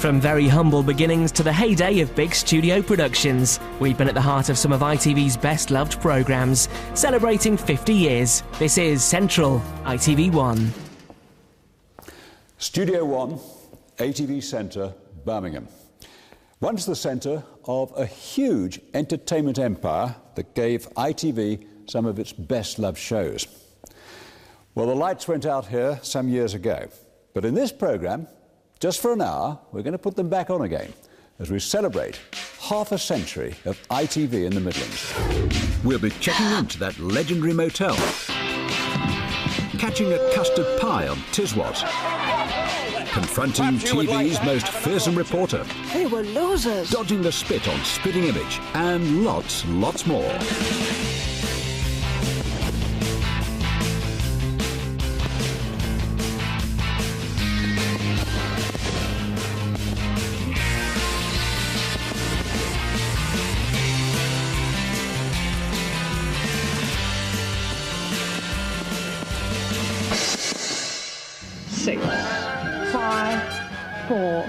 From very humble beginnings to the heyday of big studio productions, we've been at the heart of some of ITV's best-loved programmes, celebrating 50 years. This is Central, ITV1. Studio One, ATV Centre, Birmingham. Once the centre of a huge entertainment empire that gave ITV some of its best-loved shows. Well, the lights went out here some years ago, but in this programme, just for an hour, we're going to put them back on again as we celebrate half a century of ITV in the Midlands. We'll be checking into that legendary motel, catching a custard pie on Tiswas, confronting TV's most fearsome reporter. They were losers. Dodging the spit on Spitting Image, and lots more. Six, 5, 4,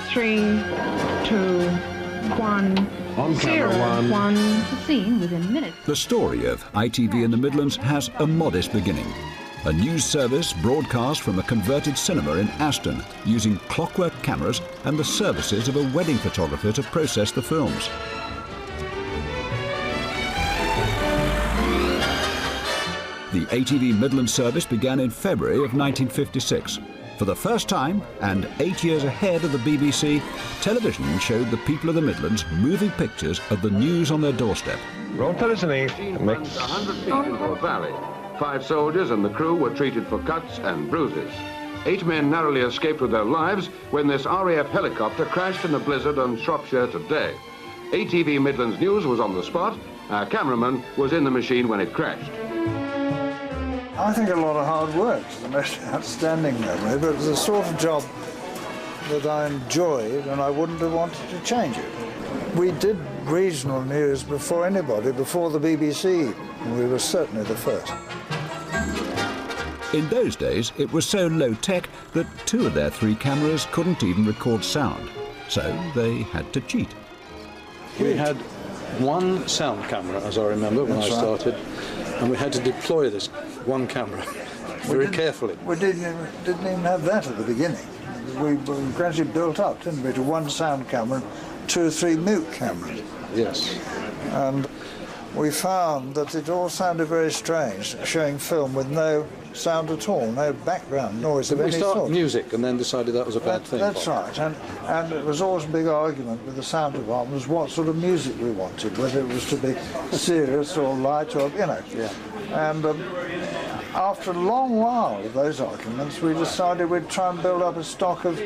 3, 2, 1. On camera, 1. The scene within minutes. The story of ITV in the Midlands has a modest beginning. A news service broadcast from a converted cinema in Aston using clockwork cameras and the services of a wedding photographer to process the films. The ATV Midland service began in February of 1956. For the first time, and 8 years ahead of the BBC, television showed the people of the Midlands moving pictures of the news on their doorstep. Roll television. Mix. 100 feet into a valley. 5 soldiers and the crew were treated for cuts and bruises. 8 men narrowly escaped with their lives when this RAF helicopter crashed in a blizzard on Shropshire today. ATV Midlands News was on the spot. Our cameraman was in the machine when it crashed. I think a lot of hard work is the most outstanding memory, but it was the sort of job that I enjoyed and I wouldn't have wanted to change it. We did regional news before anybody, before the BBC, and we were certainly the first. In those days, it was so low-tech that 2 of their 3 cameras couldn't even record sound, so they had to cheat. We had 1 sound camera, as I remember, when I started, and we had to deploy this 1 camera very carefully. We didn't even have that at the beginning. We gradually built up, didn't we, to 1 sound camera, 2 or 3 mute cameras. Yes. And we found that it all sounded very strange, showing film with no sound at all, no background noise of any sort. We started music and then decided that was a bad thing. That's right, and it was always a big argument with the sound department was what sort of music we wanted, whether it was to be serious or light or, you know. Yeah. And after a long while of those arguments, we decided we'd try and build up a stock of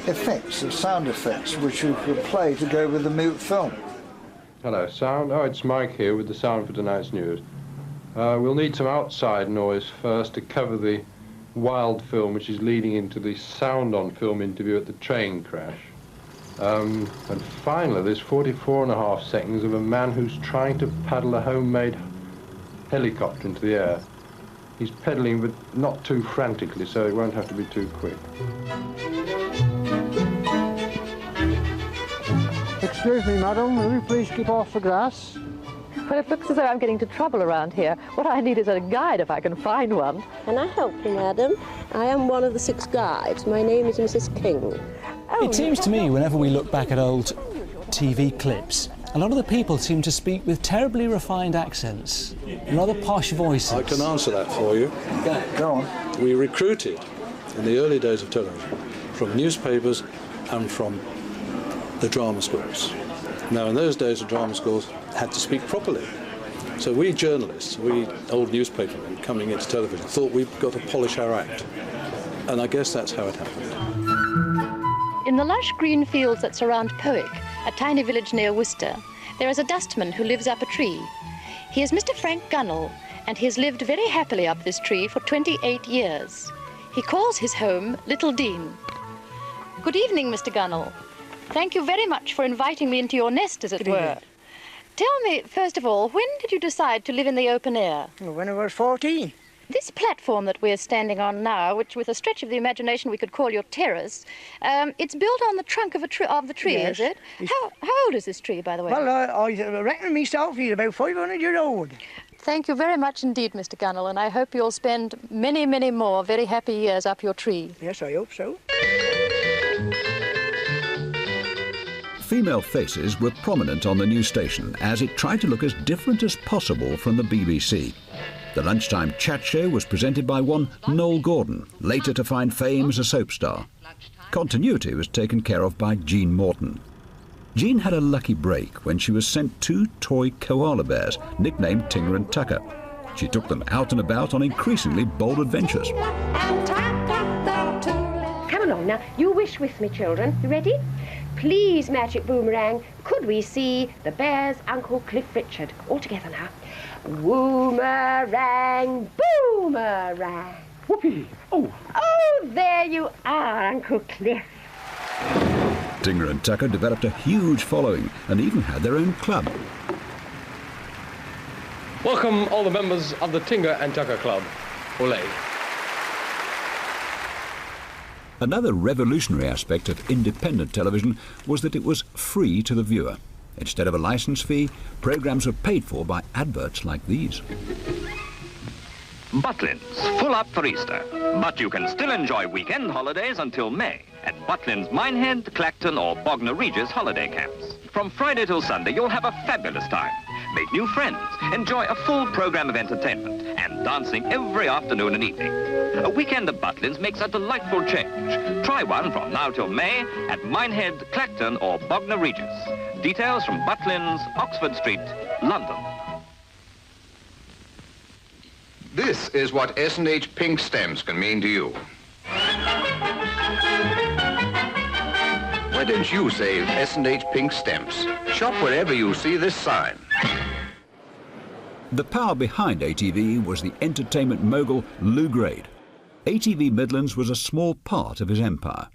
effects, of sound effects, which you could play to go with the mute film. Hello, sound. Oh, it's Mike here with the sound for tonight's news. We'll need some outside noise first to cover the wild film, which is leading into the sound on film interview at the train crash. And finally, there's 44.5 seconds of a man who's trying to paddle a homemade helicopter into the air. He's pedalling, but not too frantically, so it won't have to be too quick. Excuse me, madam, will you please keep off the grass? Well, it looks as though I'm getting into trouble around here. What I need is a guide, if I can find one. Can I help you, madam? I am one of the 6 guides. My name is Mrs. King. It seems to me, whenever we look back at old TV clips, a lot of the people seem to speak with terribly refined accents, rather posh voices. I can answer that for you. Go on. We recruited, in the early days of television, from newspapers and from the drama schools. Now, in those days, the drama schools had to speak properly. So we journalists, we old newspapermen coming into television, thought we'd got to polish our act. And I guess that's how it happened. In the lush green fields that surround Powick, a tiny village near Worcester, there is a dustman who lives up a tree. He is Mr. Frank Gunnell, and he has lived very happily up this tree for 28 years. He calls his home Little Dean. Good evening, Mr. Gunnell. Thank you very much for inviting me into your nest, as it were. Tell me, first of all, when did you decide to live in the open air? When I was 14. This platform that we're standing on now, which with a stretch of the imagination we could call your terrace, it's built on the trunk of the tree, Yes. is it? How old is this tree, by the way? Well, I reckon myself he's about 500 years old. Thank you very much indeed, Mr. Gunnell, and I hope you'll spend many, many more very happy years up your tree. Yes, I hope so. Female faces were prominent on the new station as it tried to look as different as possible from the BBC. The lunchtime chat show was presented by one Noel Gordon, later to find fame as a soap star. Continuity was taken care of by Jean Morton. Jean had a lucky break when she was sent 2 toy koala bears, nicknamed Tinger and Tucker. She took them out and about on increasingly bold adventures. Come along now, you wish with me, children. You ready? Please, Magic Boomerang, could we see the bear's Uncle Cliff Richard? All together now. Woomerang, boomerang. Whoopee! Oh! Oh, there you are, Uncle Cliff. Tinger and Tucker developed a huge following and even had their own club. Welcome all the members of the Tinger and Tucker Club. Olé. Another revolutionary aspect of independent television was that it was free to the viewer. Instead of a licence fee, programmes were paid for by adverts like these. Butlins, full up for Easter. But you can still enjoy weekend holidays until May at Butlins Minehead, Clacton or Bognor Regis holiday camps. From Friday till Sunday, you'll have a fabulous time. Make new friends, enjoy a full programme of entertainment and dancing every afternoon and evening. A weekend at Butlins makes a delightful change. Try one from now till May at Minehead, Clacton or Bognor Regis. Details from Butlins, Oxford Street, London. This is what S&H pink stamps can mean to you. Why don't you say S&H pink stamps? Shop wherever you see this sign. The power behind ATV was the entertainment mogul Lou Grade. ATV Midlands was a small part of his empire.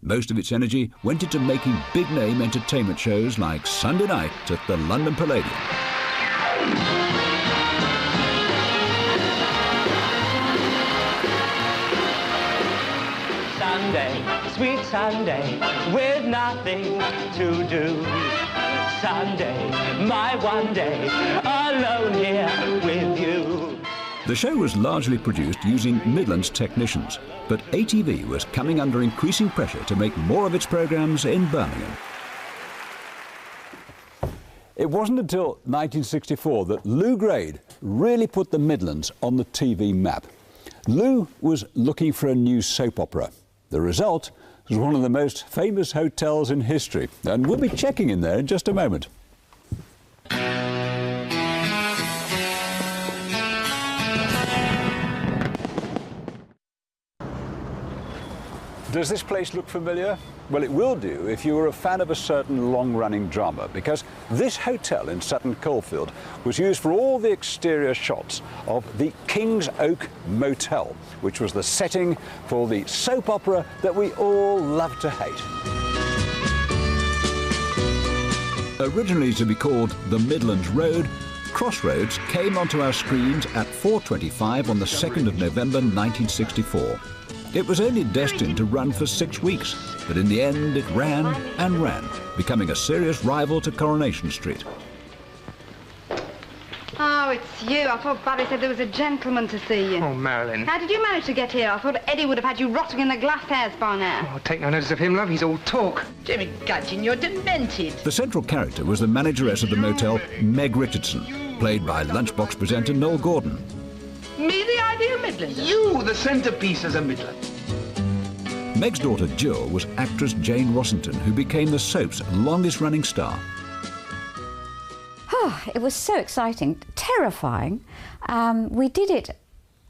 Most of its energy went into making big-name entertainment shows like Sunday Night at the London Palladium. Sunday, sweet Sunday, with nothing to do. Sunday, my one day, alone here with you. The show was largely produced using Midlands technicians, but ATV was coming under increasing pressure to make more of its programmes in Birmingham. It wasn't until 1964 that Lou Grade really put the Midlands on the TV map. Lou was looking for a new soap opera. The result was one of the most famous hotels in history, and we'll be checking in there in just a moment. Does this place look familiar? Well, it will do if you were a fan of a certain long-running drama, because this hotel in Sutton Coldfield was used for all the exterior shots of the King's Oak Motel, which was the setting for the soap opera that we all love to hate. Originally to be called The Midlands Road, Crossroads came onto our screens at 4:25 on the 2nd of November 1964. It was only destined to run for 6 weeks, but in the end it ran and ran, becoming a serious rival to Coronation Street. Oh, it's you. I thought Barry said there was a gentleman to see you. Oh, Marilyn. How did you manage to get here? I thought Eddie would have had you rotting in the glass house by now. Oh, take no notice of him, love. He's all talk. Jimmy Gudgeon, you're demented. The central character was the manageress of the motel, Meg Richardson, played by Lunchbox presenter Noel Gordon. Me, the ideal Midlander. You, the centrepiece as a Midland. Meg's daughter Jill was actress Jane Rossington, who became the soap's longest-running star. Oh, it was so exciting, terrifying. We did it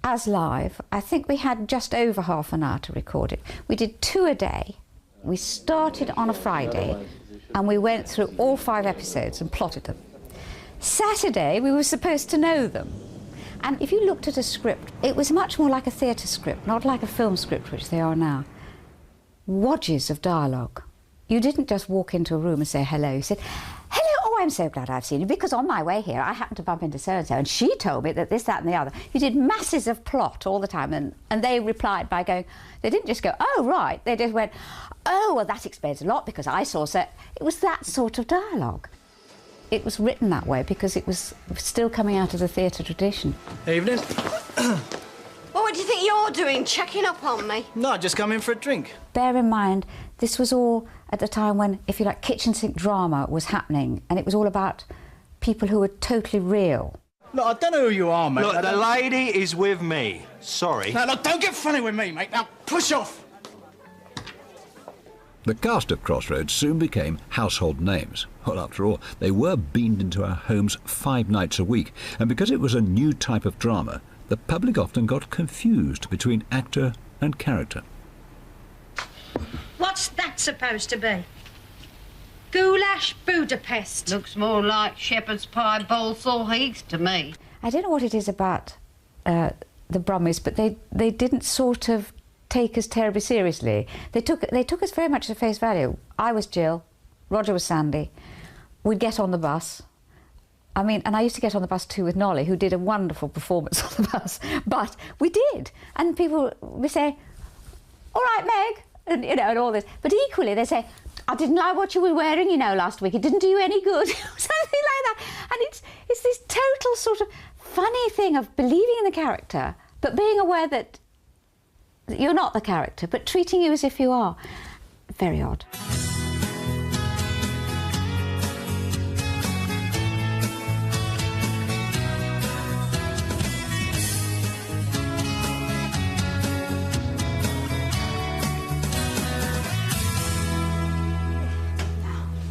as live. I think we had just over half an hour to record it. We did 2 a day. We started on a Friday and we went through all 5 episodes and plotted them. Saturday, we were supposed to know them. And if you looked at a script, it was much more like a theatre script, not like a film script, which they are now. Wadges of dialogue. You didn't just walk into a room and say hello. You said, hello, oh, I'm so glad I've seen you, because on my way here I happened to bump into so-and-so, and she told me that this, that and the other. You did masses of plot all the time, and they replied by going, they didn't just go, oh, right, they just went, oh, well, that explains a lot, because I saw so... It was that sort of dialogue. It was written that way because it was still coming out of the theatre tradition. Evening. Well, what do you think you're doing, checking up on me? No, just come in for a drink. Bear in mind, this was all at the time when, if you like, kitchen sink drama was happening, and it was all about people who were totally real. Look, I don't know who you are, mate. Look, the lady is with me. Sorry. No, look, don't get funny with me, mate. Now, push off. The cast of Crossroads soon became household names. Well, after all, they were beamed into our homes 5 nights a week, and because it was a new type of drama, the public often got confused between actor and character. What's that supposed to be? Goulash Budapest. Looks more like shepherd's pie Balsall Heath to me. I don't know what it is about the Brummies, but they didn't sort of take us terribly seriously. They took us very much at face value. I was Jill, Roger was Sandy. We'd get on the bus. I mean, and I used to get on the bus too with Nolly, who did a wonderful performance on the bus. But we did. And people would say, all right, Meg, and, you know, and all this. But equally, they say, I didn't like what you were wearing, you know, last week. It didn't do you any good. Something like that. And it's this total sort of funny thing of believing in the character, but being aware that you're not the character, but treating you as if you are. Very odd.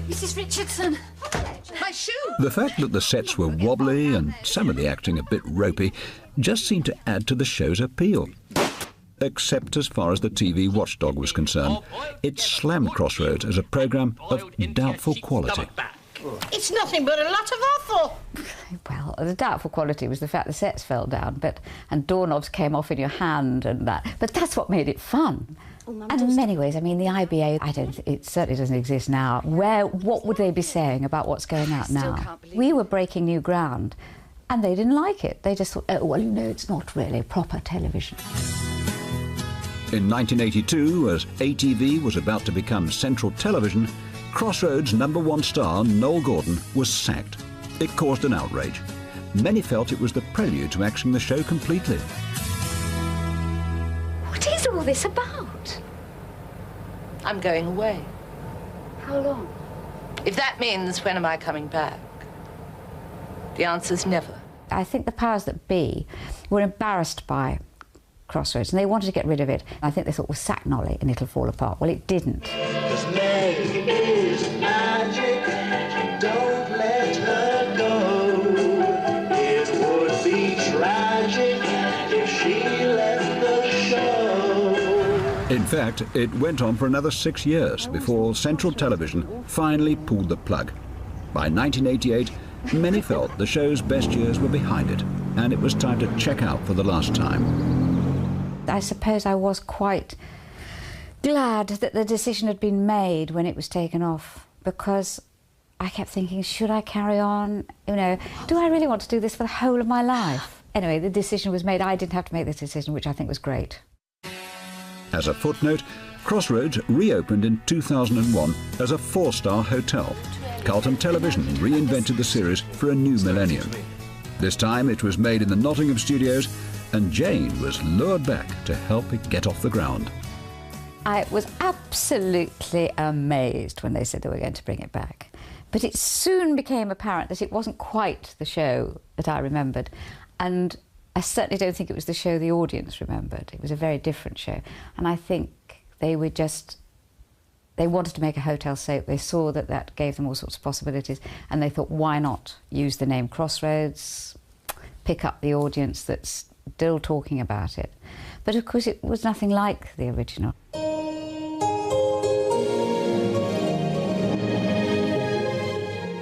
Mrs. Richardson, my shoe! The fact that the sets were wobbly and some of the acting a bit ropey just seemed to add to the show's appeal. Except as far as the TV watchdog was concerned. It slammed Crossroads as a programme of doubtful quality. It's nothing but a lot of offal. Well, the doubtful quality was the fact the sets fell down, and doorknobs came off in your hand and that. But that's what made it fun. And in many ways, I mean, the IBA, it certainly doesn't exist now. What would they be saying about what's going out now? We were breaking new ground, and they didn't like it. They just thought, oh, well, you know, it's not really proper television. In 1982, as ATV was about to become Central Television, Crossroads' #1 star, Noel Gordon, was sacked. It caused an outrage. Many felt it was the prelude to axing the show completely. What is all this about? I'm going away. How long? If that means when am I coming back? The answer's never. I think the powers that be were embarrassed by Crossroads, and they wanted to get rid of it. I think they thought, we'll sack Nolly and it'll fall apart. Well, it didn't. This Meg is magic, don't let her go. It would be tragic if she left the show. In fact, it went on for another 6 years before Central Television finally pulled the plug. By 1988, many felt the show's best years were behind it, and it was time to check out for the last time. I suppose I was quite glad that the decision had been made when it was taken off, because I kept thinking, should I carry on? You know, do I really want to do this for the whole of my life? Anyway, the decision was made. I didn't have to make this decision, which I think was great. As a footnote, Crossroads reopened in 2001 as a 4-star hotel. Carlton Television reinvented the series for a new millennium. This time it was made in the Nottingham studios, and Jane was lured back to help it get off the ground. I was absolutely amazed when they said they were going to bring it back. But it soon became apparent that it wasn't quite the show that I remembered, and I certainly don't think it was the show the audience remembered. It was a very different show, and I think they wanted to make a hotel soap. They saw that that gave them all sorts of possibilities, and they thought, why not use the name Crossroads, pick up the audience that's still talking about it. But of course it was nothing like the original.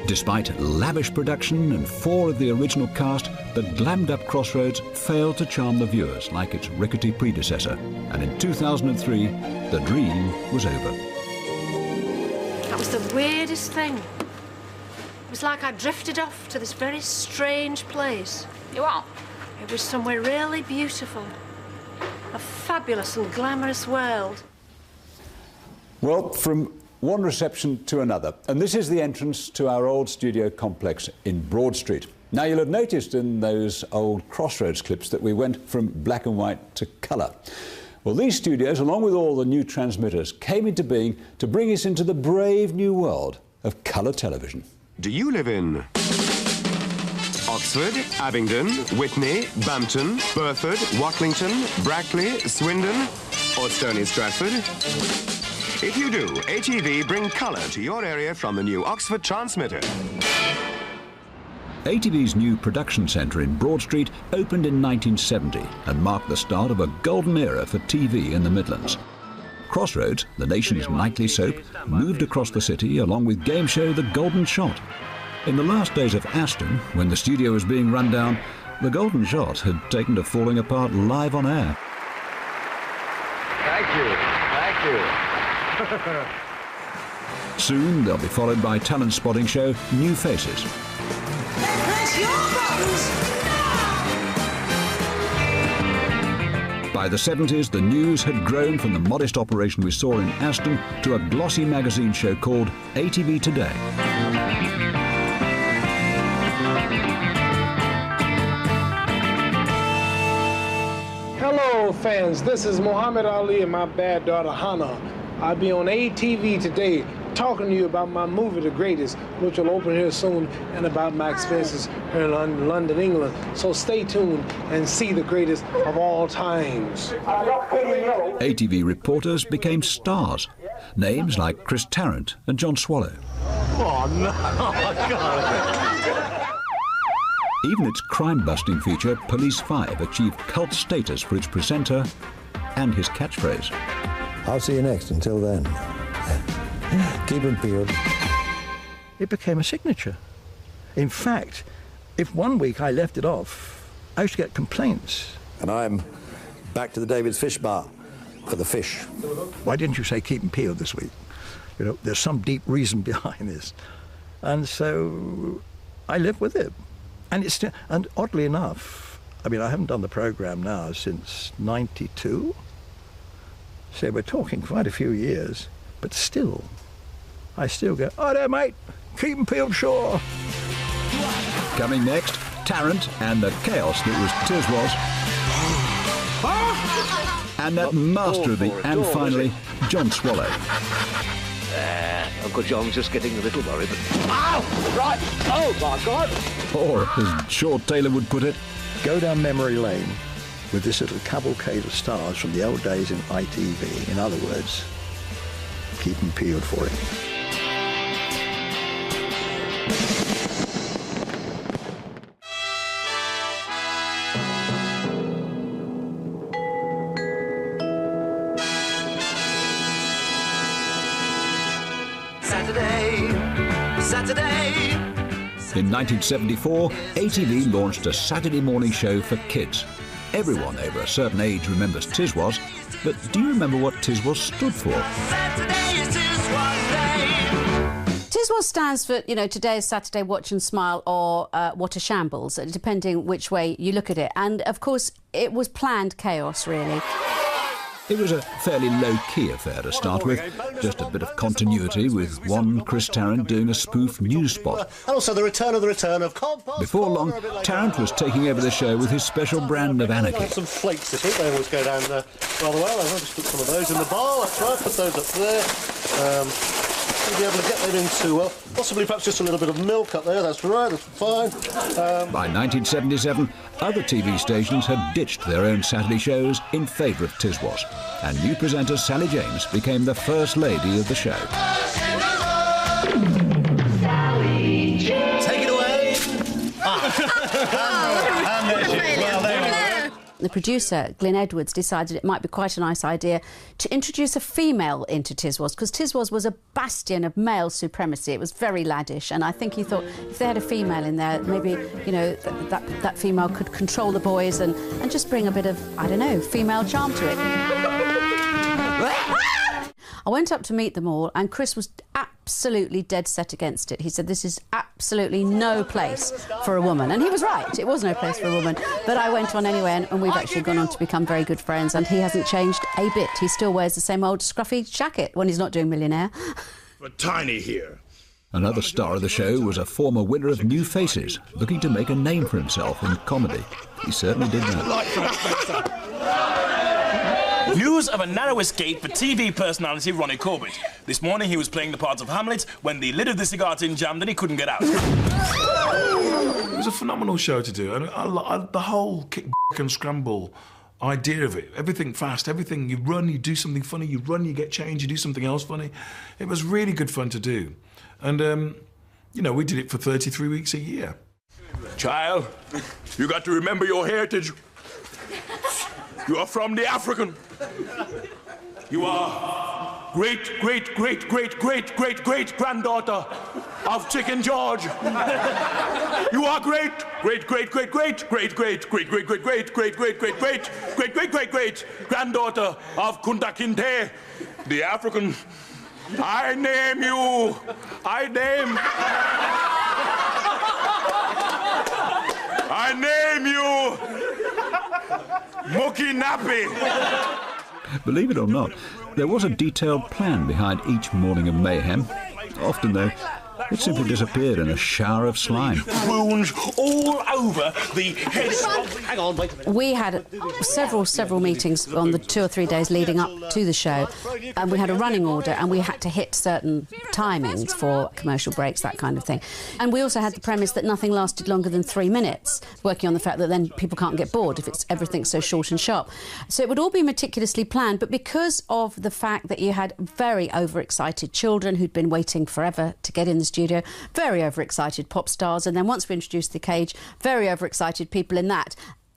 Despite lavish production and 4 of the original cast, the glammed-up Crossroads failed to charm the viewers like its rickety predecessor. And in 2003, the dream was over. That was the weirdest thing. It was like I drifted off to this very strange place. You are? It was somewhere really beautiful. A fabulous and glamorous world. Well, from one reception to another. And this is the entrance to our old studio complex in Broad Street. Now, you'll have noticed in those old Crossroads clips that we went from black and white to colour. Well, these studios, along with all the new transmitters, came into being to bring us into the brave new world of colour television. Do you live in Oxford, Abingdon, Witney, Bampton, Burford, Watlington, Brackley, Swindon or Stony Stratford? If you do, ATV bring colour to your area from the new Oxford transmitter. ATV's new production centre in Broad Street opened in 1970 and marked the start of a golden era for TV in the Midlands. Crossroads, the nation's nightly soap, moved across the city along with game show The Golden Shot. In the last days of Aston, when the studio was being run down, The Golden Shot had taken to falling apart live on air. Thank you. Soon they'll be followed by talent spotting show New Faces. Press your buttons By the 70s, the news had grown from the modest operation we saw in Aston to a glossy magazine show called ATV Today. Hello fans, this is Muhammad Ali and my bad daughter Hannah. I'll be on ATV Today talking to you about my movie The Greatest, which will open here soon, and about my experiences here in London, England. So stay tuned and see The Greatest of all times. ATV reporters became stars. Names like Chris Tarrant and John Swallow. Oh no, God. Even its crime-busting feature, Police 5, achieved cult status for its presenter and his catchphrase. I'll see you next. Until then, keep them peeled. It became a signature. In fact, if one week I left it off, I used to get complaints. And I'm back to the David's Fish Bar for the fish. Why didn't you say keep them peeled this week? You know, there's some deep reason behind this. And so I live with it. And it's still, and oddly enough, I mean, I haven't done the programme now since '92. So we're talking quite a few years, but still, I still go, oh there mate, keep them peeled sure. Coming next, Tarrant and the chaos that was Tiswas. And that master of the and finally, John Swallow. Uncle John's just getting a little worried, but... Ow! Right! Oh, my God! Or, as Shaw Taylor would put it, go down memory lane with this little cavalcade of stars from the old days in ITV. In other words, keep them peeled for it. Saturday. In 1974, ATV launched a Saturday morning show for kids. Everyone over a certain age remembers Tiswas, but do you remember what Tiswas stood for? Tiswas stands for, you know, today is Saturday, watch and smile, or what a shambles, depending which way you look at it. And, of course, it was planned chaos, really. It was a fairly low-key affair to start with, just a bit of continuity with one Chris Tarrant doing a spoof news spot. And also the return of compost. Before long, Tarrant was taking over the show with his special brand of anarchy. I have some flakes this week, they always go down rather well. I'll just put some of those in the bar, that's right, put those up there. You'll be able to get them into, well, possibly perhaps just a little bit of milk up there, that's right, that's fine. By 1977, other TV stations had ditched their own Saturday shows in favour of Tiswas, and new presenter Sally James became the first lady of the show. Sally James. Take it away. The producer, Glyn Edwards, decided it might be quite a nice idea to introduce a female into Tiswas, because Tiswas was a bastion of male supremacy. It was very laddish, and I think he thought if they had a female in there, maybe, you know, that female could control the boys and just bring a bit of, I don't know, female charm to it. I went up to meet them all, and Chris was absolutely dead set against it. He said, this is absolutely no place for a woman. And he was right, it was no place for a woman. But I went on anyway, and we've actually gone on to become very good friends, and he hasn't changed a bit. He still wears the same old scruffy jacket when he's not doing Millionaire. But Tiny here. Another star of the show was a former winner of New Faces, looking to make a name for himself in comedy. He certainly did that. News of a narrow escape for TV personality Ronnie Corbett. This morning he was playing the part of Hamlet when the lid of the cigar tin jammed and he couldn't get out. It was a phenomenal show to do, and the whole kick and scramble idea of it, everything fast, everything, you run, you do something funny, you run, you get change, you do something else funny. It was really good fun to do. And, you know, we did it for 33 weeks a year. Child, you got to remember your heritage. You are from the African. You are great-great-great-great-great-great-great-granddaughter of Chicken George. You are great-great-great-great-great-great-great-great-great-great-great-great-great-great-great-granddaughter of Kunta Kinte, the African. I name you. I name you Mookie Nappy. Believe it or not, there was a detailed plan behind each morning of mayhem. Often, though, it simply disappeared in a shower of slime. Wounds all over the head. Hang on, wait a minute. We had several meetings on the 2 or 3 days leading up to the show, and we had a running order, and we had to hit certain timings for commercial breaks, that kind of thing. And we also had the premise that nothing lasted longer than 3 minutes, working on the fact that then people can't get bored if everything's so short and sharp. So it would all be meticulously planned, but because of the fact that you had very overexcited children who'd been waiting forever to get in the studio, very overexcited pop stars, and then once we introduced the cage, very overexcited people in that,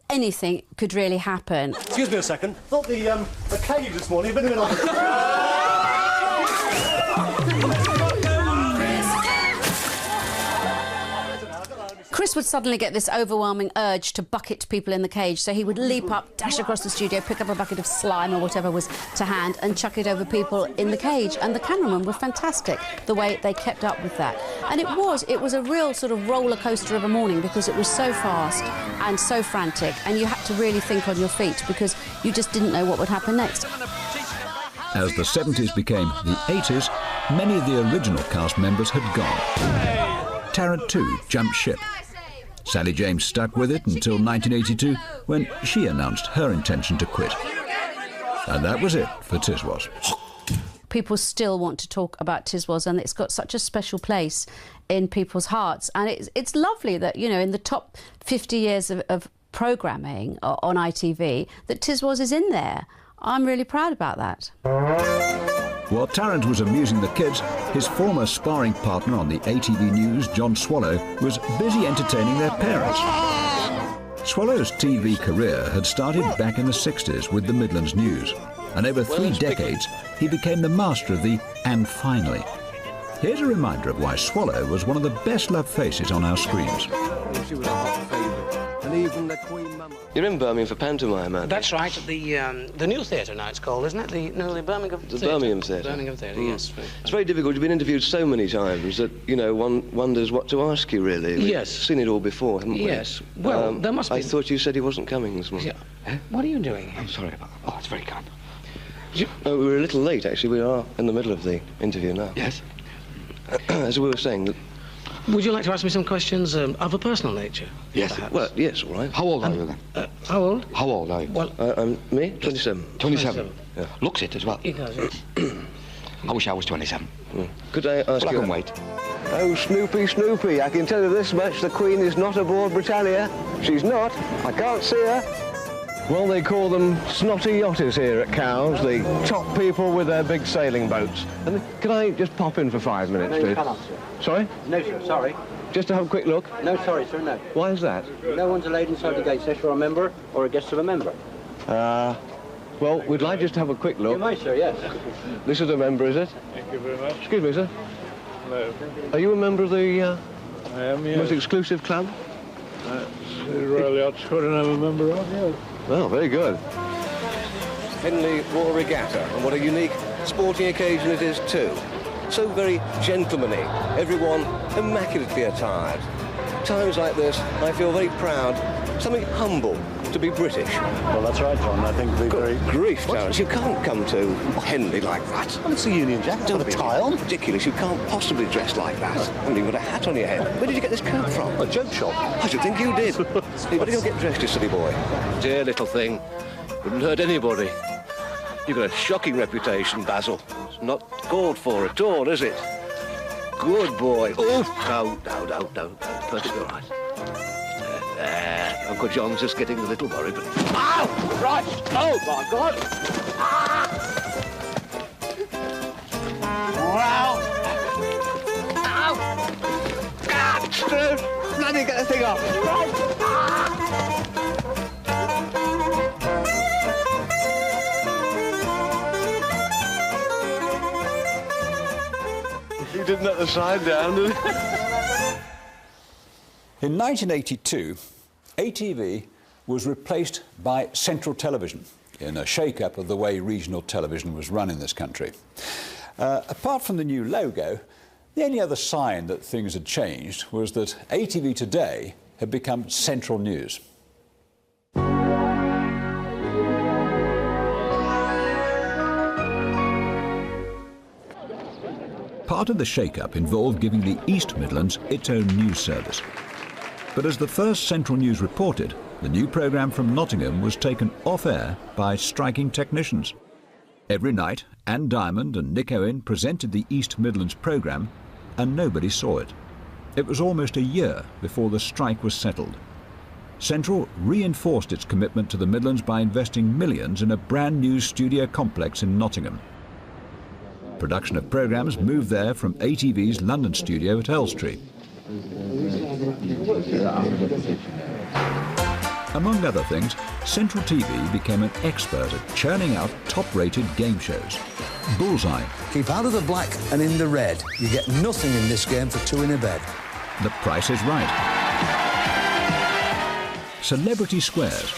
anything could really happen. Excuse me a second. Thought the cage this morning had been a bit Chris would suddenly get this overwhelming urge to bucket people in the cage, so he would leap up, dash across the studio, pick up a bucket of slime or whatever was to hand and chuck it over people in the cage. And the cameramen were fantastic, the way they kept up with that. And it was a real sort of roller coaster of a morning, because it was so fast and so frantic, and you had to really think on your feet because you just didn't know what would happen next. As the 70s became the 80s, many of the original cast members had gone. Tarrant, too, jumped ship. Sally James stuck with it until 1982, when she announced her intention to quit. And that was it for Tiswas. People still want to talk about Tiswas, and it's got such a special place in people's hearts. And it's lovely that, you know, in the top 50 years of programming on ITV, that Tiswas is in there. I'm really proud about that. While Tarrant was amusing the kids, his former sparring partner on the ATV News, John Swallow, was busy entertaining their parents. Swallow's TV career had started back in the 60s with the Midlands News, and over 3 decades he became the master of the "and finally." Here's a reminder of why Swallow was one of the best-loved faces on our screens. She was a hot favourite, and even the Queen Mama. You're in Birmingham for pantomime, aren't you? That's right, the new theatre now it's called, isn't it? The Birmingham Theatre. The Birmingham Theatre. Birmingham Theatre, yes. It's very difficult. You've been interviewed so many times that, you know, one wonders what to ask you, really. Yes. We've seen it all before, haven't we? Yes. Well, there must be... I thought you said he wasn't coming this morning. Yeah. What are you doing? I'm sorry about that. Oh, it's very kind. Oh, we were a little late, actually. We are in the middle of the interview now. Yes. As we were saying... Would you like to ask me some questions of a personal nature? Yes. Perhaps? Well, yes, all right. How old are you then? How old? How old are you? Well, me? 27. 27. Yeah. Looks it as well. He does, yes. I wish I was 27. Could I ask I you... can wait. Oh, Snoopy, I can tell you this much, the Queen is not aboard Britannia. She's not. I can't see her. Well, they call them snotty yachties here at Cowes, the top people with their big sailing boats. And can I just pop in for 5 minutes, please? No, you cannot, sir. Sorry? No, sir, sorry. Just to have a quick look? No, sorry, sir, no. Why is that? No one's allowed inside the gates unless you're a member or a guest of a member. Well, we'd like just to have a quick look. You may, sir, yes. This is a member, is it? Thank you very much. Excuse me, sir. Hello. Are you a member of the I am, yes. most exclusive club? That's the Royal Yacht Squadron I'm a member of, yes. Well, very good. Henley Royal Regatta, and what a unique sporting occasion it is too. So very gentlemanly, everyone immaculately attired. Times like this, I feel very proud, something humble to be British. Well, that's right, John. I think Good grief, Terence, you can't come to Henley like that. Well, it's a Union Jack. It's got a tile. Ridiculous. You can't possibly dress like that. You haven't even got a hat on your head. Where did you get this coat from? A joke shop. I should think you did. Hey, where did you get dressed, you silly boy? Dear little thing. Wouldn't hurt anybody. You've got a shocking reputation, Basil. It's not called for at all, is it? Good boy. Oh, no. Perfectly all right. Uncle John's just getting a little worried, but... Ow! Right! Oh, my God! Wow! Ow! Bloody get the thing off! You didn't let the sign down, did you? In 1982, ATV was replaced by Central Television in a shake-up of the way regional television was run in this country. Apart from the new logo, the only other sign that things had changed was that ATV Today had become Central News. Part of the shake-up involved giving the East Midlands its own news service. But as the first Central News reported, the new programme from Nottingham was taken off-air by striking technicians. Every night, Anne Diamond and Nick Owen presented the East Midlands programme, and nobody saw it. It was almost a year before the strike was settled. Central reinforced its commitment to the Midlands by investing millions in a brand new studio complex in Nottingham. Production of programmes moved there from ATV's London studio at Elstree. Among other things, Central TV became an expert at churning out top-rated game shows. Bullseye. Keep out of the black and in the red. You get nothing in this game for two in a bed. The Price is Right. Celebrity Squares.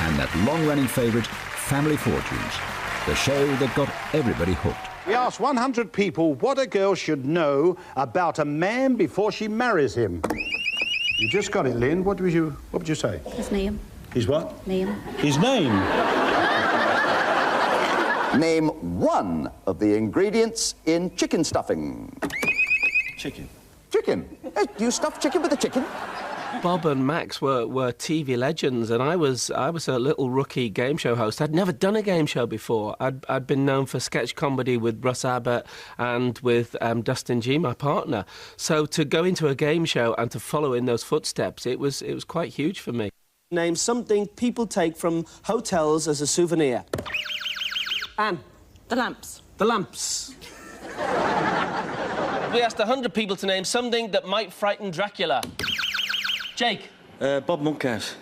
And that long-running favourite, Family Fortunes, the show that got everybody hooked. We asked 100 people what a girl should know about a man before she marries him. You just got it, Lynn. What would you say? His name. His what? Name. His name. Name one of the ingredients in chicken stuffing. Chicken. Chicken. Do you stuff chicken with a chicken? Bob and Max were TV legends, and I was a little rookie game show host. I'd never done a game show before. I'd been known for sketch comedy with Russ Abbott and with Dustin G, my partner. So to go into a game show and to follow in those footsteps, it was quite huge for me. Name something people take from hotels as a souvenir. Anne. The lamps. The lamps. We asked 100 people to name something that might frighten Dracula. Jake. Bob Monkhouse.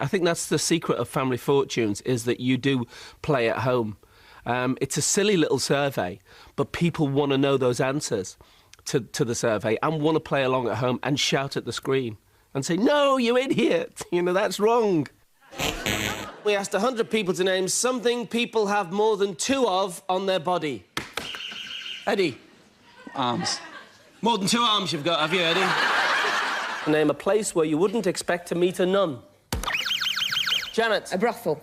I think that's the secret of Family Fortunes, is that you do play at home. It's a silly little survey, but people want to know those answers to the survey and want to play along at home and shout at the screen and say, "No, you idiot! You know, that's wrong." We asked 100 people to name something people have more than two of on their body. Eddie. Arms. More than two arms you've got, have you, Eddie? Name a place where you wouldn't expect to meet a nun. Janet. A brothel.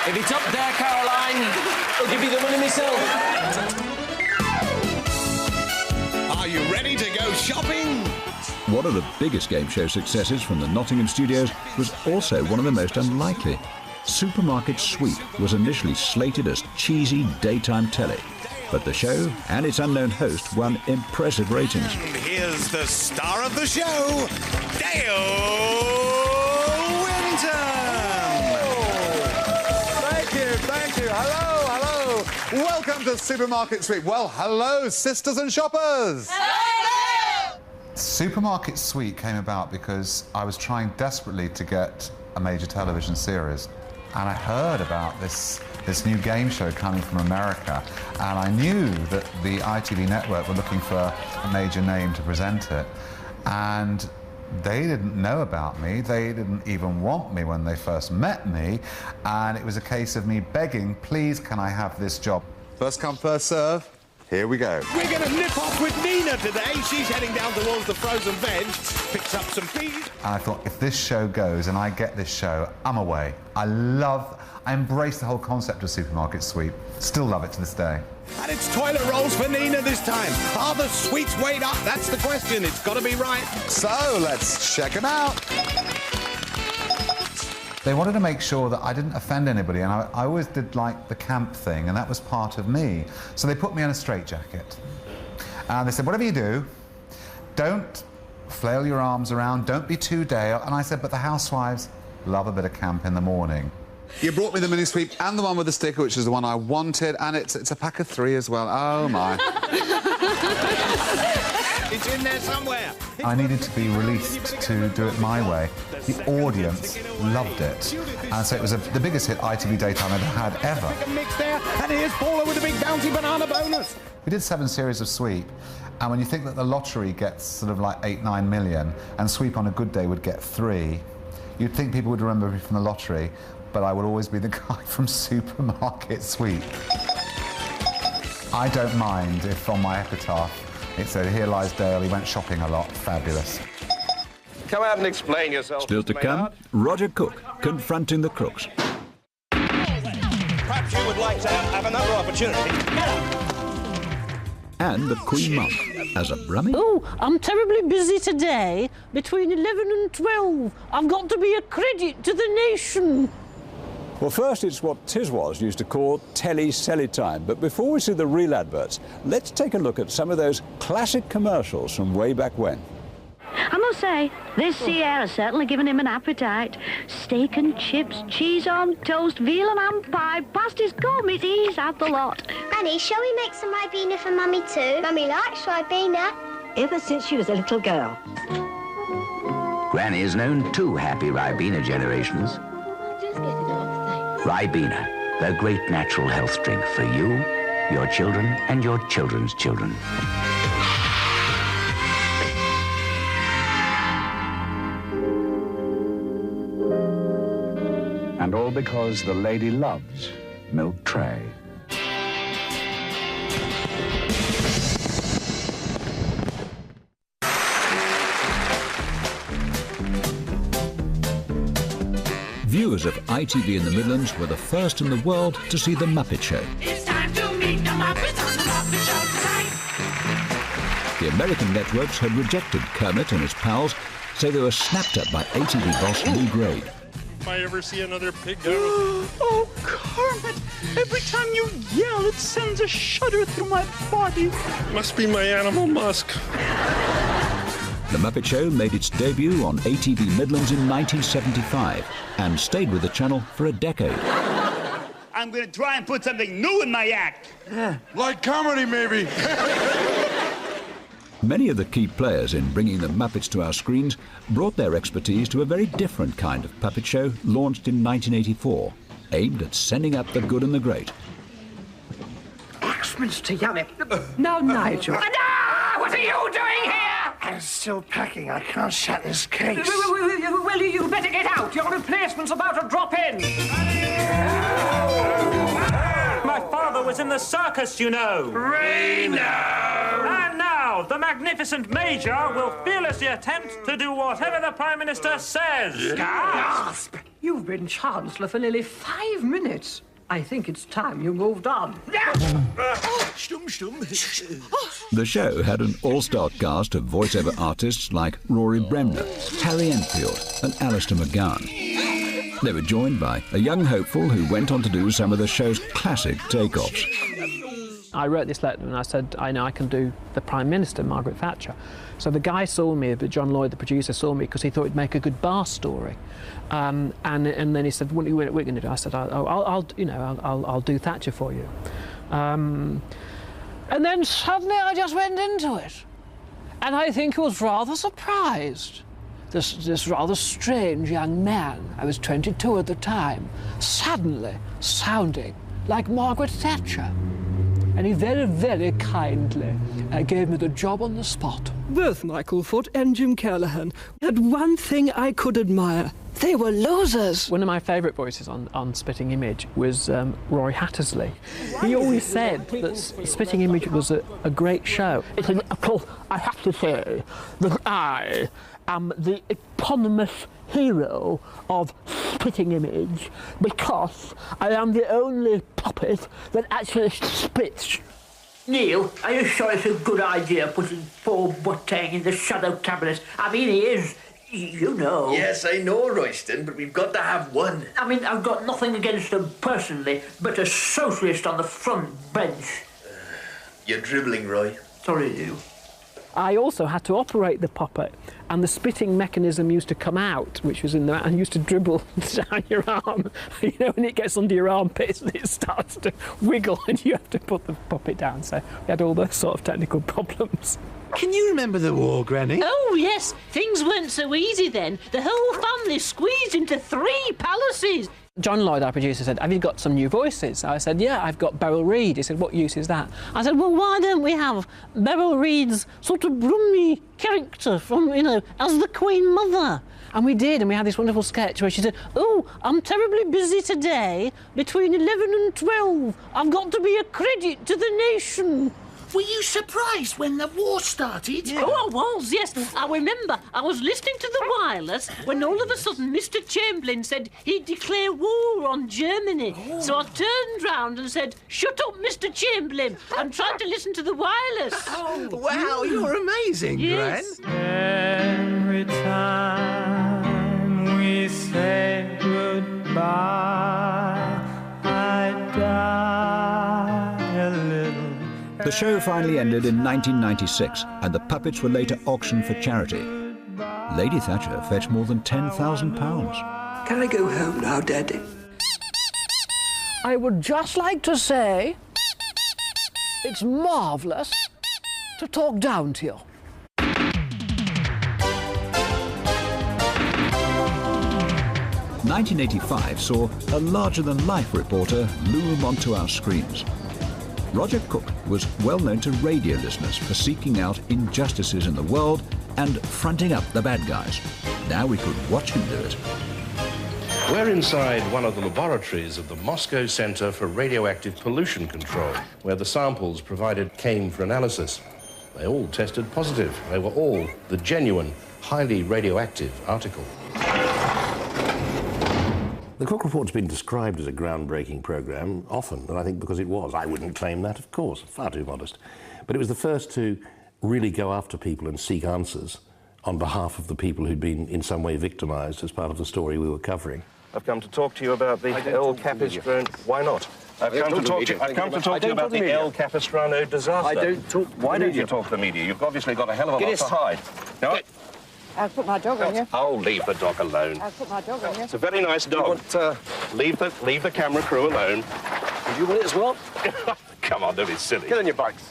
If it's up there, Caroline, I'll give you the money myself. Are you ready to go shopping? One of the biggest game show successes from the Nottingham studios was also one of the most unlikely. Supermarket Sweep was initially slated as cheesy daytime telly, but the show and its unknown host won impressive ratings. Here's the star of the show, Dale Winton! Thank you. Hello. Welcome to Supermarket Sweep. Well, hello, sisters and shoppers. Hello! Supermarket Sweep came about because I was trying desperately to get a major television series. And I heard about this this new game show coming from America, and I knew that the ITV network were looking for a major name to present it, and they didn't know about me. They didn't even want me when they first met me, and it was a case of me begging, please, can I have this job? First come, first serve. Here we go. We're going to nip off with Nina today. She's heading down towards the frozen veg, picks up some peas. And I thought, if this show goes and I get this show, I'm away. I embrace the whole concept of Supermarket Sweep. Still love it to this day. And it's toilet rolls for Nina this time. Are the sweets weighed up? That's the question. It's got to be right. So, let's check them out. They wanted to make sure that I didn't offend anybody, and I always did like the camp thing, and that was part of me. So they put me in a straitjacket. And they said, whatever you do, don't flail your arms around, don't be too Dale. And I said, but the housewives love a bit of camp in the morning. You brought me the mini sweep and the one with the sticker, which is the one I wanted, and it's a pack of 3 as well. Oh, my. It's in there somewhere. I needed to be released to do it my way. The audience loved it. And so it was the biggest hit ITV daytime I'd had ever. Mix there, and here's Paula with a big bouncy banana bonus. We did 7 series of Sweep, and when you think that the lottery gets sort of like 8-9 million, and Sweep on a good day would get 3, you'd think people would remember me from the lottery, but I would always be the guy from Supermarket Sweep. I don't mind if on my epitaph it said, here lies Dale, he went shopping a lot. Fabulous. Come out and explain yourself. Still to come, Roger Cook confronting the crooks. Perhaps you would like to have another opportunity. And the Queen Mum as a brummie. Oh, I'm terribly busy today. Between 11 and 12. I've got to be a credit to the nation. Well, first it's what Tiswas used to call telly-selly time. But before we see the real adverts, let's take a look at some of those classic commercials from way back when. I must say, this sea air has certainly given him an appetite. Steak and chips, cheese on toast, veal and ham pie, pasties, gourmet, he's had the lot. Granny, shall we make some Ribena for Mummy too? Mummy likes Ribena. Ever since she was a little girl. Granny has known 2 happy Ribena generations. Just getting off, thanks. Ribena, the great natural health drink for you, your children, and your children's children. And all because the lady loves milk tray. Viewers of ITV in the Midlands were the first in the world to see The Muppet Show. It's time to meet the Muppets on the Muppet Show tonight. The American networks had rejected Kermit and his pals, so they were snapped up by ATV boss Lee Grade. If I ever see another pig, Oh, Kermit! Every time you yell, it sends a shudder through my body. Must be my animal musk. The Muppet Show made its debut on ATV Midlands in 1975 and stayed with the channel for a decade. I'm going to try and put something new in my act. Like comedy, maybe. Many of the key players in bringing the Muppets to our screens brought their expertise to a very different kind of puppet show launched in 1984, aimed at sending up the good and the great. Axminster yummy. Now, Nigel. What are you doing here? I'm still packing. I can't shut this case. Well, you better get out. Your replacement's about to drop in. My father was in the circus, you know. Reno! And now, the magnificent Major will fearlessly attempt to do whatever the Prime Minister says. Gasp! You've been Chancellor for nearly 5 minutes. I think it's time you moved on. The show had an all-star cast of voiceover artists like Rory Bremner, Harry Enfield and Alistair McGowan. They were joined by a young hopeful who went on to do some of the show's classic takeoffs. I wrote this letter and I said, I know I can do the Prime Minister, Margaret Thatcher. So the guy saw me, but John Lloyd, the producer, saw me because he thought it'd make a good bar story. And then he said, what are we going to do? I said, I'll do Thatcher for you. And then suddenly I just went into it. And I think he was rather surprised. This rather strange young man, I was 22 at the time, suddenly sounding like Margaret Thatcher. And he very, very kindly gave me the job on the spot. Both Michael Foot and Jim Callahan had one thing I could admire. They were losers. One of my favourite voices on Spitting Image was Roy Hattersley. He always said that Spitting Image was a great show. Of course, I have to say that I am the eponymous hero of Spitting Image because I am the only puppet that actually spits. Neil, are you sure it's a good idea putting poor Butang in the shadow cabinet? I mean, he is, you know. Yes, I know, Royston, but we've got to have one. I mean, I've got nothing against him personally, but a socialist on the front bench. You're dribbling, Roy. Sorry, you. I also had to operate the puppet, and the spitting mechanism used to come out, which was in there, and used to dribble down your arm. You know, when it gets under your armpits, it starts to wiggle, and you have to put the puppet down. So we had all those sort of technical problems. Can you remember the war, Granny? Oh, yes. Things weren't so easy then. The whole family squeezed into 3 palaces. John Lloyd, our producer, said, have you got some new voices? I said, yeah, I've got Beryl Reid. He said, what use is that? I said, well, why don't we have Beryl Reid's sort of brummy character from, you know, as the Queen Mother? And we did, and we had this wonderful sketch where she said, oh, I'm terribly busy today. Between 11 and 12, I've got to be a credit to the nation. Were you surprised when the war started? Yeah. Oh, I was, yes. I remember I was listening to the wireless when all of a sudden Mr. Chamberlain said he'd declare war on Germany. Oh. So I turned round and said, shut up, Mr. Chamberlain. I'm trying to listen to the wireless. Oh, wow, you're amazing, yes. Gran. Every time we say goodbye, I die a little. The show finally ended in 1996, and the puppets were later auctioned for charity. Lady Thatcher fetched more than £10,000. Can I go home now, Daddy? I would just like to say it's marvellous to talk down to you. 1985 saw a larger-than-life reporter loom onto our screens. Roger Cook was well known to radio listeners for seeking out injustices in the world and fronting up the bad guys. Now we could watch him do it. We're inside one of the laboratories of the Moscow Center for Radioactive Pollution Control, where the samples provided came for analysis. They all tested positive. They were all the genuine, highly radioactive article. The Cook Report's been described as a groundbreaking programme, often, and I think because it was. I wouldn't claim that, of course, far too modest. But it was the first to really go after people and seek answers on behalf of the people who'd been in some way victimised as part of the story we were covering. I've come to talk to you about the El Capistrano... Why not? I've come to talk to you about the El Capistrano disaster. I don't talk to the Why don't media. you talk to the media? You've obviously got a hell of a lot to hide. No, I'll put my dog on you. oh, leave the dog alone. I'll put my dog on you. It's a very nice dog. Leave the camera crew alone. Did you want it as well? Come on, don't be silly. Get on your bikes.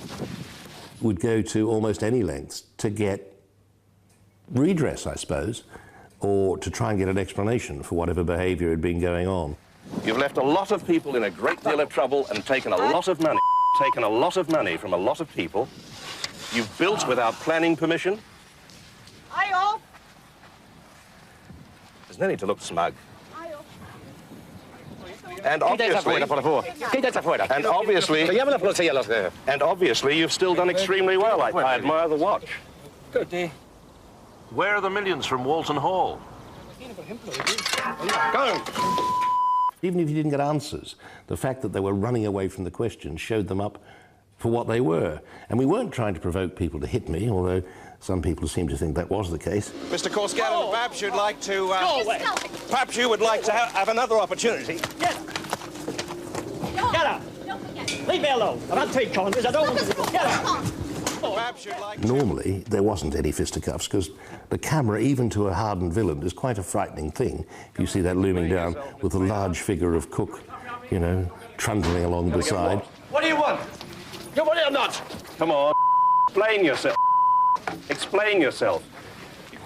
Would go to almost any lengths to get redress, I suppose, or to try and get an explanation for whatever behaviour had been going on. You've left a lot of people in a great deal of trouble and taken a lot of money. Taken a lot of money from a lot of people. You've built without planning permission. Hi-oh. There's no need to look smug. And obviously, and obviously, you've still done extremely well. I admire the watch. Good day. Where are the millions from Walton Hall? Go! Even if you didn't get answers, the fact that they were running away from the questions showed them up for what they were. And we weren't trying to provoke people to hit me, although some people seem to think that was the case. Mr. Corscallon, perhaps you'd like to... perhaps you would like to have another opportunity. Get up! Leave me alone. I've had 3 corners. I don't want to... Get up! Normally, there wasn't any fisticuffs, because the camera, even to a hardened villain, is quite a frightening thing. If you see that looming down with the large figure of Cook, you know, trundling along beside. What do you want? You want it or not? Come on, explain yourself. Explain yourself.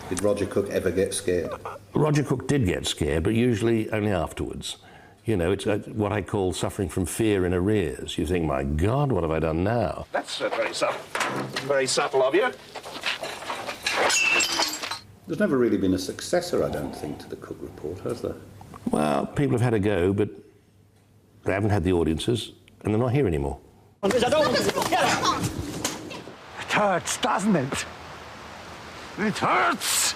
Did Roger Cook ever get scared? Roger Cook did get scared, but usually only afterwards. You know, it's what I call suffering from fear in arrears. You think, my God, what have I done now? That's very subtle of you. There's never really been a successor, I don't think, to the Cook Report, has there? Well, people have had a go, but they haven't had the audiences, and they're not here anymore. It hurts, doesn't it? It hurts!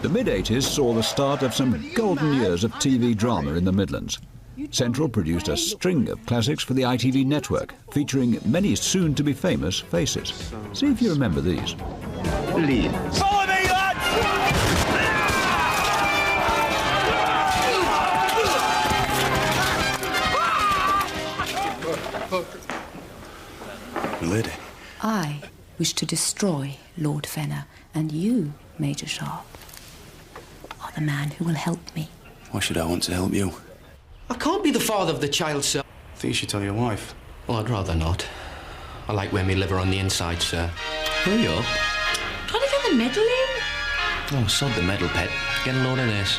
The mid-80s saw the start of some golden years of TV drama in the Midlands. Central produced a string of classics for the ITV network, featuring many soon-to-be famous faces. See if you remember these. Lead. Follow me, lads! Lady. I wish to destroy Lord Fenner, and you, Major Sharp, are the man who will help me. Why should I want to help you? I can't be the father of the child, sir. I think you should tell your wife. Well, I'd rather not. I like wearing my liver on the inside, sir. Hurry up. Trying to get the medal in? Oh, sod the medal, pet. Get a load of this.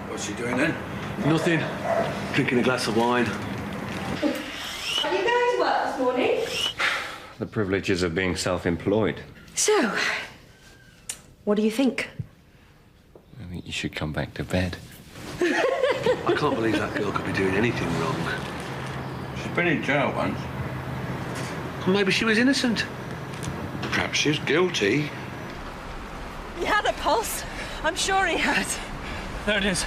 What's she doing then? Nothing. Drinking a glass of wine. Are you going to work this morning? The privileges of being self-employed. So, what do you think? I think you should come back to bed. I can't believe that girl could be doing anything wrong. She's been in jail once. Maybe she was innocent. Perhaps she's guilty. He had a pulse. I'm sure he had. There it is.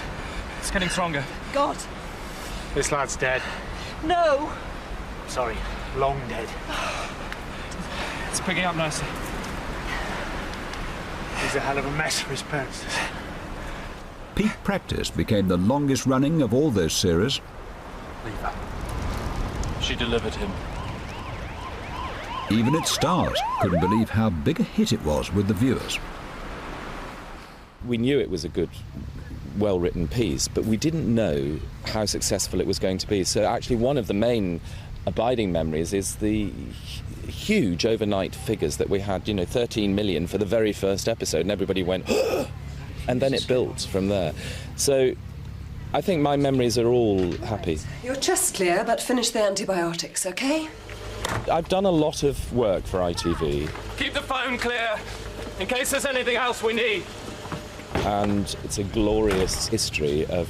It's getting stronger. God. This lad's dead. No. Sorry, long dead. It's picking up nicely. He's a hell of a mess for his parents. Peak Practice became the longest running of all those series. Leave her. She delivered him. Even its stars couldn't believe how big a hit it was with the viewers. We knew it was a good, well-written piece, but we didn't know how successful it was going to be. So actually one of the main abiding memories is the huge overnight figures that we had, 13 million for the very first episode, and everybody went, and then it built from there. So I think my memories are all happy. Your chest's clear, but finish the antibiotics, OK? I've done a lot of work for ITV. Keep the phone clear, in case there's anything else we need. And it's a glorious history of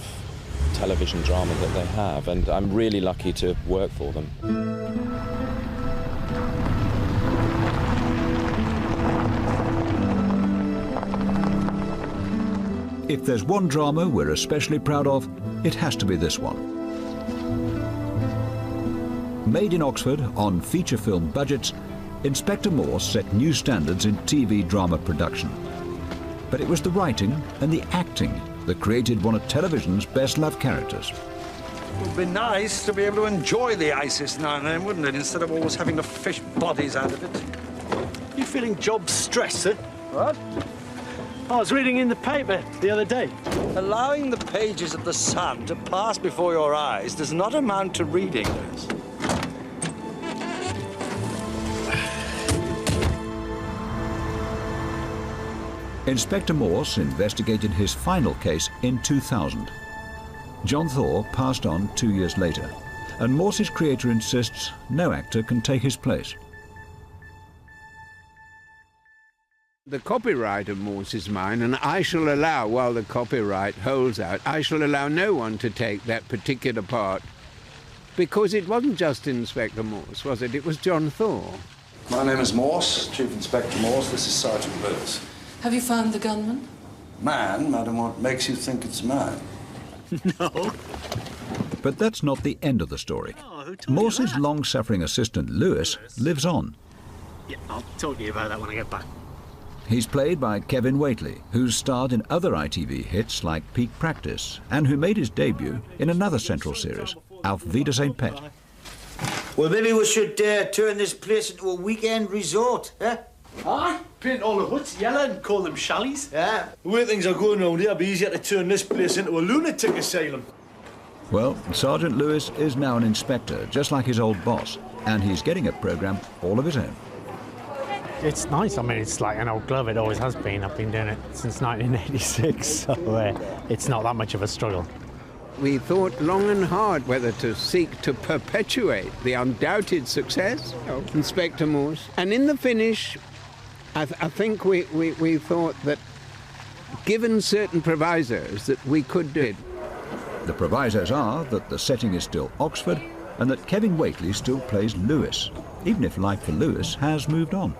television drama that they have, and I'm really lucky to work for them. If there's one drama we're especially proud of, it has to be this one. Made in Oxford on feature film budgets, Inspector Morse set new standards in TV drama production. But it was the writing and the acting that created one of television's best-loved characters. It would be nice to be able to enjoy the ISIS now and then, wouldn't it, instead of always having to fish bodies out of it. You feeling job stress, eh? What? I was reading in the paper the other day. Allowing the pages of the Sun to pass before your eyes does not amount to reading this. Inspector Morse investigated his final case in 2000. John Thaw passed on 2 years later, and Morse's creator insists no actor can take his place. The copyright of Morse is mine, and I shall allow, while the copyright holds out, I shall allow no one to take that particular part, because it wasn't just Inspector Morse, was it? It was John Thaw. My name is Morse, Chief Inspector Morse. This is Sergeant Lewis. Have you found the gunman? Man, madam, what makes you think it's man? No. But that's not the end of the story. Morse's long-suffering assistant, Lewis, lives on. Yeah, I'll talk to you about that when I get back. He's played by Kevin Whately, who's starred in other ITV hits like Peak Practice, and who made his debut in another Central series, Auf Wiedersehen Pet. Well, maybe we should turn this place into a weekend resort, eh? Aye, paint all the huts yellow and call them chalets. Yeah. The way things are going round here, it'd be easier to turn this place into a lunatic asylum. Well, Sergeant Lewis is now an inspector, just like his old boss, and he's getting a programme all of his own. It's nice. I mean, it's like an old glove. It always has been. I've been doing it since 1986, so it's not that much of a struggle. We thought long and hard whether to seek to perpetuate the undoubted success of Inspector Morse. And in the finish, I think we thought that, given certain provisos, that we could do it. The provisos are that the setting is still Oxford and that Kevin Whately still plays Lewis, even if life for Lewis has moved on.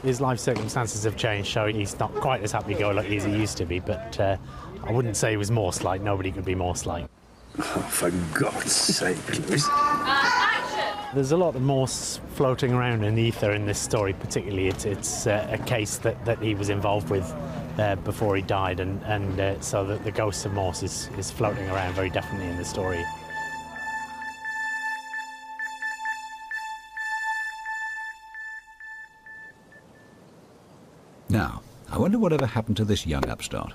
His life circumstances have changed, so he's not quite as happy-go-lucky as he used to be, but I wouldn't say he was Morse-like. Nobody could be Morse-like. Oh, for God's sake, Lewis. There's a lot of Morse floating around in the ether in this story, particularly. It's a case that he was involved with before he died, and so that the ghost of Morse is floating around very definitely in the story. Now, I wonder whatever happened to this young upstart.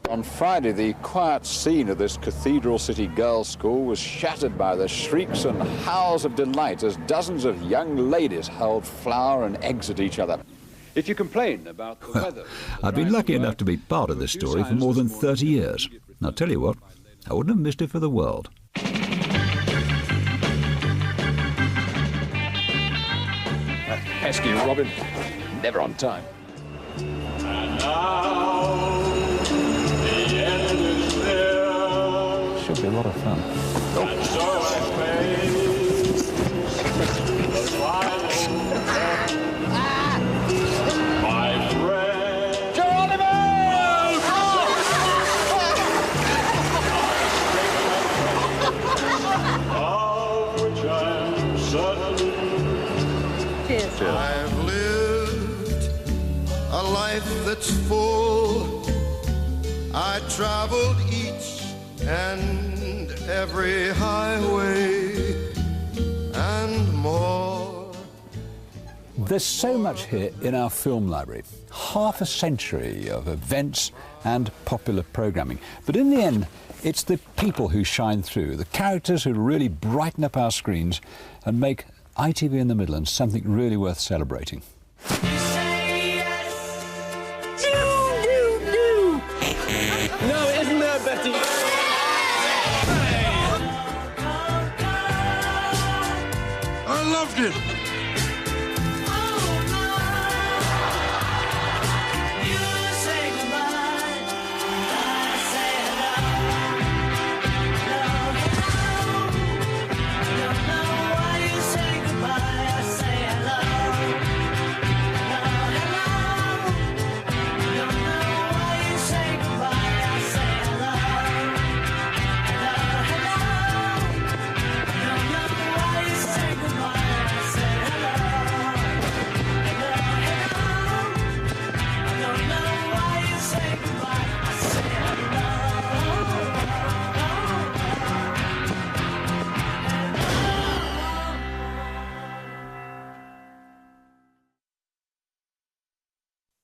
On Friday, the quiet scene of this Cathedral City Girls' School was shattered by the shrieks and howls of delight as dozens of young ladies hurled flour and eggs at each other. If you complain about the weather... I've been lucky enough to be part of this story for more than 30 years. I'll tell you what, I wouldn't have missed it for the world. Pesky Robin, never on time. And now, the end is near. Should be a lot of fun. And so I face the final my friend. Geronimo! Of which I'm certain. Cheers. I've lived a life that's full. I traveled each and every highway and more. There's so much here in our film library. Half a century of events and popular programming. But in the end, it's the people who shine through, the characters who really brighten up our screens and make ITV in the Midlands something really worth celebrating. No, isn't there, Betty? I loved it.